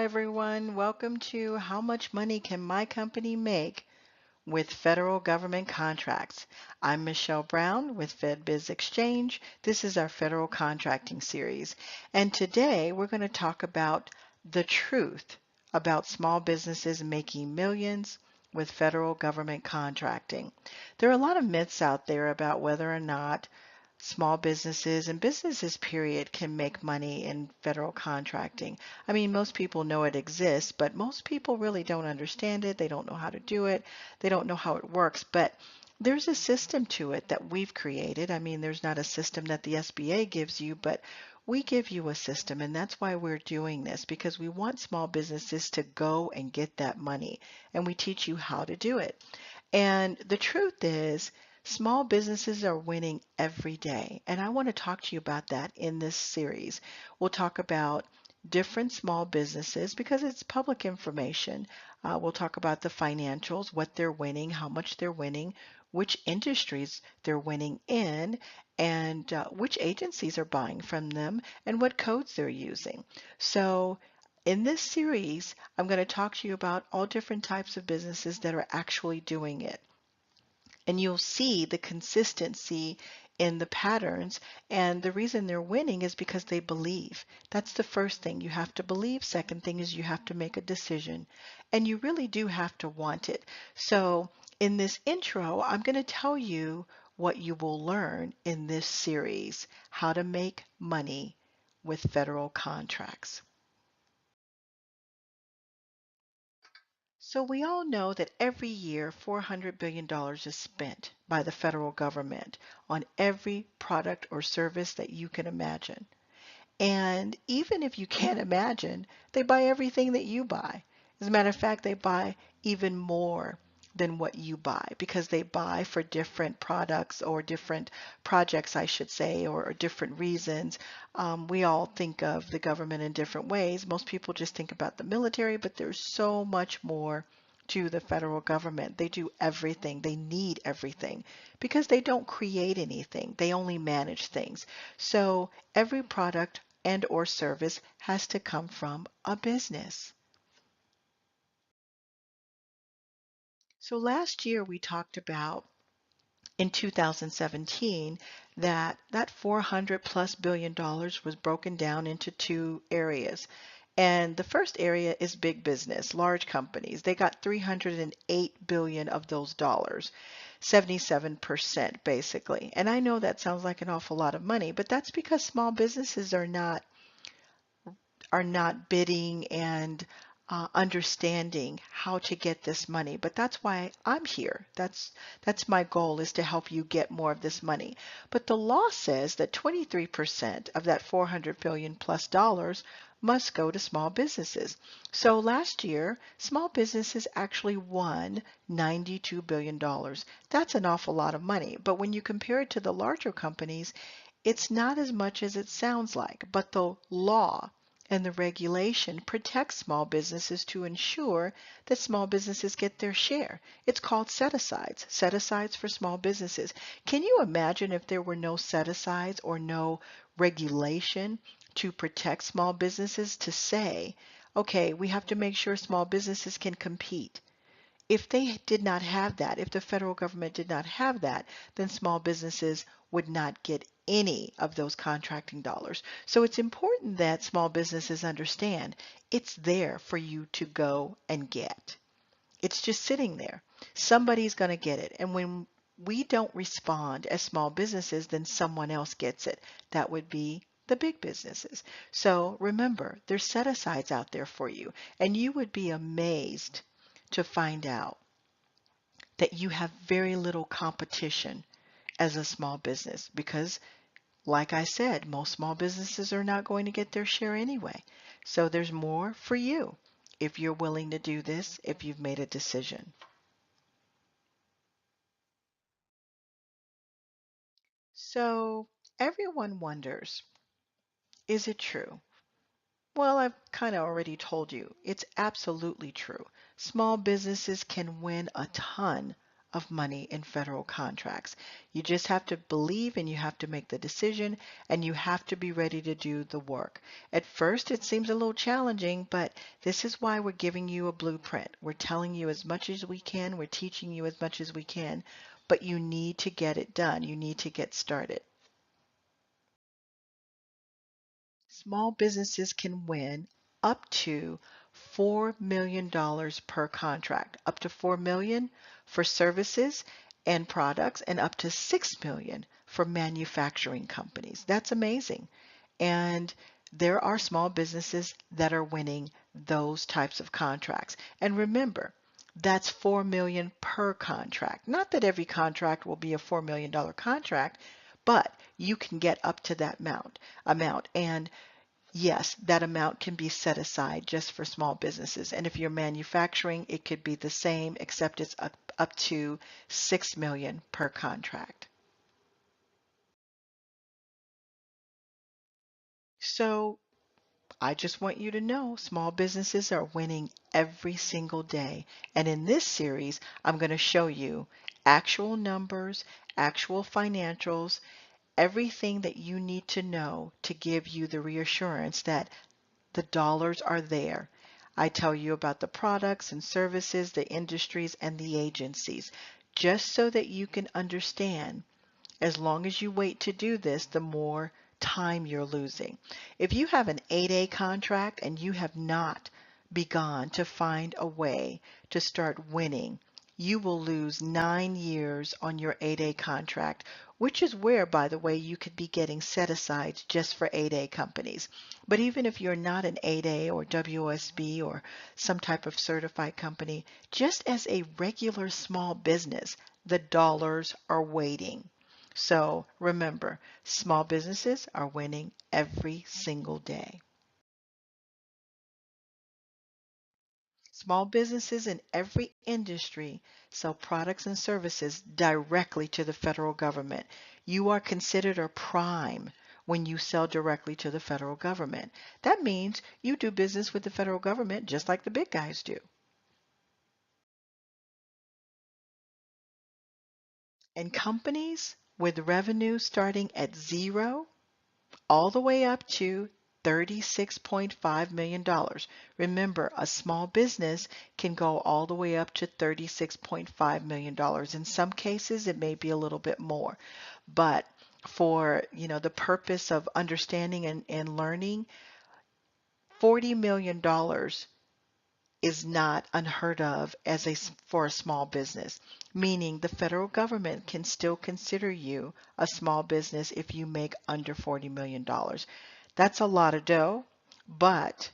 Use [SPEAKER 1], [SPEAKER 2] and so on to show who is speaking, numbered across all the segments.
[SPEAKER 1] everyone. Welcome to How Much Money Can My Company Make with Federal Government Contracts. I'm Michelle Brown with FedBiz Exchange. This is our federal contracting series. And today we're going to talk about the truth about small businesses making millions with federal government contracting. There are a lot of myths out there about whether or not small businesses and businesses period can make money in federal contracting. I mean, most people know it exists, but most people really don't understand it. They don't know how to do it. They don't know how it works, but there's a system to it that we've created. I mean, there's not a system that the SBA gives you, but we give you a system, and that's why we're doing this, because we want small businesses to go and get that money, and we teach you how to do it. And the truth is, small businesses are winning every day, and I want to talk to you about that in this series. We'll talk about different small businesses because it's public information. We'll talk about the financials, what they're winning, how much they're winning, which industries they're winning in, and which agencies are buying from them, and what codes they're using. So in this series, I'm going to talk to you about all different types of businesses that are actually doing it. And you'll see the consistency in the patterns. And the reason they're winning is because they believe. That's the first thing. You have to believe. Second thing is you have to make a decision. And you really do have to want it. So in this intro, I'm going to tell you what you will learn in this series, how to make money with federal contracts. So we all know that every year $400 billion is spent by the federal government on every product or service that you can imagine. And even if you can't imagine, they buy everything that you buy. As a matter of fact, they buy even more than what you buy because they buy for different products or different projects, I should say, or different reasons. We all think of the government in different ways. Most people just think about the military, but there's so much more to the federal government. They do everything. They need everything because they don't create anything. They only manage things. So every product and or service has to come from a business. So last year we talked about in 2017 that 400 plus billion dollars was broken down into two areas. And the first area is big business, large companies. They got 308 billion of those dollars, 77% basically. And I know that sounds like an awful lot of money, but that's because small businesses are not bidding and understanding how to get this money. But that's why I'm here. That's my goal, is to help you get more of this money. But the law says that 23% of that 400 billion plus dollars must go to small businesses. So last year, small businesses actually won $92 billion. That's an awful lot of money. But when you compare it to the larger companies, it's not as much as it sounds like. But the law and the regulation protects small businesses to ensure that small businesses get their share. It's called set-asides, set-asides for small businesses. Can you imagine if there were no set-asides or no regulation to protect small businesses, to say, okay, we have to make sure small businesses can compete? If they did not have that, if the federal government did not have that, then small businesses would not get any of those contracting dollars. So it's important that small businesses understand it's there for you to go and get. It's just sitting there. Somebody's going to get it. And when we don't respond as small businesses, then someone else gets it. That would be the big businesses. So remember, there's set-asides out there for you. And you would be amazed to find out that you have very little competition as a small business because, like I said, most small businesses are not going to get their share anyway. So there's more for you if you're willing to do this, if you've made a decision. So everyone wonders, is it true? Well, I've kind of already told you, it's absolutely true. Small businesses can win a ton of money in federal contracts. You just have to believe and you have to make the decision and you have to be ready to do the work. At first, it seems a little challenging, but this is why we're giving you a blueprint. We're telling you as much as we can, we're teaching you as much as we can, but you need to get it done. You need to get started. Small businesses can win up to $4 million per contract, up to $4 million for services and products, and up to $6 million for manufacturing companies. That's amazing. And there are small businesses that are winning those types of contracts. And remember, that's $4 million per contract. Not that every contract will be a $4 million contract, but you can get up to that amount. And yes, that amount can be set aside just for small businesses. And if you're manufacturing, it could be the same, except it's up to $6 million per contract. So I just want you to know small businesses are winning every single day. And in this series, I'm going to show you actual numbers, actual financials, everything that you need to know to give you the reassurance that the dollars are there. I tell you about the products and services, the industries, and the agencies, just so that you can understand. As long as you wait to do this, the more time you're losing. If you have an 8A contract and you have not begun to find a way to start winning, you will lose 9 years on your 8A contract, which is where, by the way, you could be getting set-asides just for 8A companies. But even if you're not an 8A or WOSB or some type of certified company, just as a regular small business, the dollars are waiting. So remember, small businesses are winning every single day. Small businesses in every industry sell products and services directly to the federal government. You are considered a prime when you sell directly to the federal government. That means you do business with the federal government just like the big guys do. And companies with revenue starting at zero all the way up to $36.5 million. Remember, a small business can go all the way up to $36.5 million. In some cases, it may be a little bit more. But for the purpose of understanding and learning, $40 million is not unheard of for a small business, meaning the federal government can still consider you a small business if you make under $40 million. That's a lot of dough, but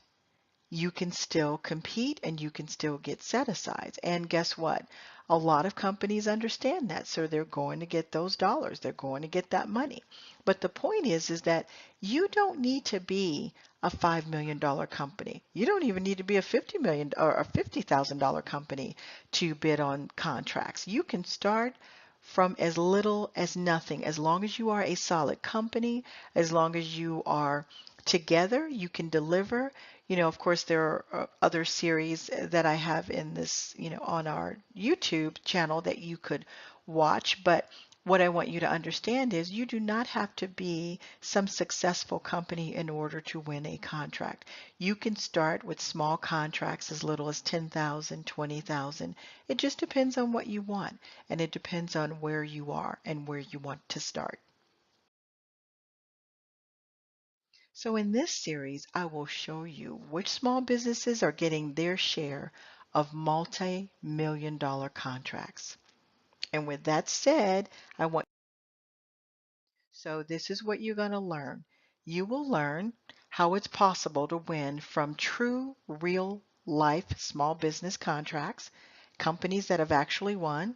[SPEAKER 1] you can still compete and you can still get set-asides. And guess what? A lot of companies understand that, so they're going to get those dollars. They're going to get that money. But the point is that you don't need to be a $5 million company. You don't even need to be a $50 million or a $50,000 company to bid on contracts. You can start from as little as nothing. As long as you are a solid company, as long as you are together, you can deliver. Of course, there are other series that I have in this, on our YouTube channel that you could watch. But what I want you to understand is you do not have to be some successful company in order to win a contract. You can start with small contracts as little as 10,000, 20,000. It just depends on what you want, and it depends on where you are and where you want to start. So in this series, I will show you which small businesses are getting their share of multi-million dollar contracts. And with that said, so this is what you're going to learn. You will learn how it's possible to win from true, real life small business contracts, companies that have actually won,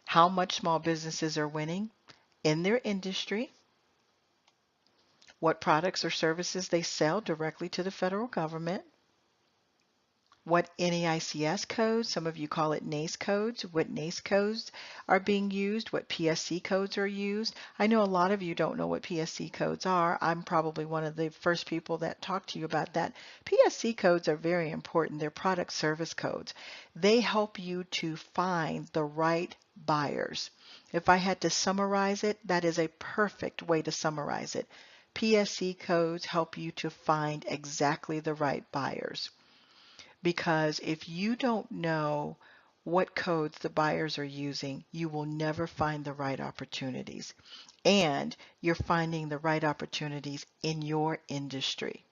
[SPEAKER 1] how much small businesses are winning in their industry, what products or services they sell directly to the federal government, what NAICS codes, some of you call it NAICE codes, what NAICE codes are being used, what PSC codes are used. I know a lot of you don't know what PSC codes are. I'm probably one of the first people that talk to you about that. PSC codes are very important. They're product service codes. They help you to find the right buyers. If I had to summarize it, that is a perfect way to summarize it. PSC codes help you to find exactly the right buyers. Because if you don't know what codes the buyers are using, you will never find the right opportunities. And you're finding the right opportunities in your industry.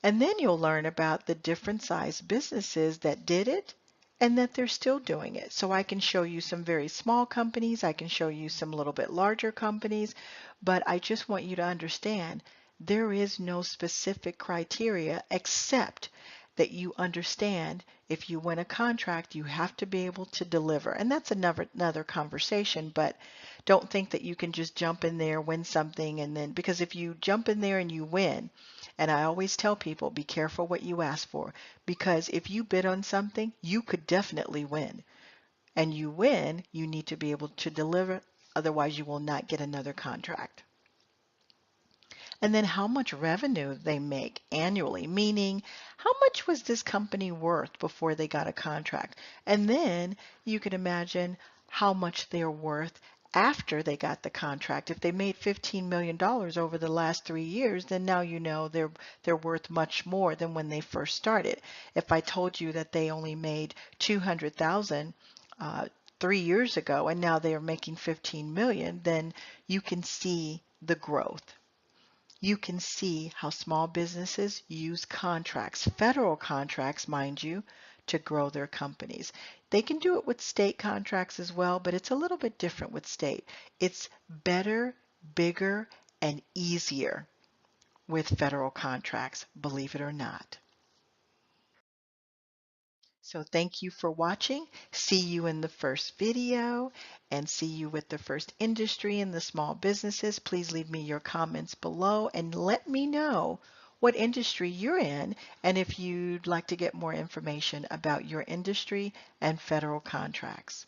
[SPEAKER 1] And then you'll learn about the different size businesses that did it and that they're still doing it. So I can show you some very small companies, I can show you some little bit larger companies, but I just want you to understand there is no specific criteria except that you understand if you win a contract, you have to be able to deliver. And that's another conversation, but don't think that you can just jump in there, win something, and then, because if you jump in there and you win, and I always tell people, be careful what you ask for, because if you bid on something, you could definitely win. And you win, you need to be able to deliver, otherwise you will not get another contract. And then how much revenue they make annually, meaning how much was this company worth before they got a contract? And then you can imagine how much they're worth after they got the contract. If they made $15 million over the last 3 years, then now you know they're worth much more than when they first started. If I told you that they only made 200,000 3 years ago and now they are making 15 million, then you can see the growth. You can see how small businesses use contracts, federal contracts, mind you, to grow their companies. They can do it with state contracts as well, but it's a little bit different with state. It's better, bigger, and easier with federal contracts, believe it or not. So thank you for watching. See you in the first video and see you with the first industry and the small businesses. Please leave me your comments below and let me know what industry you're in and if you'd like to get more information about your industry and federal contracts.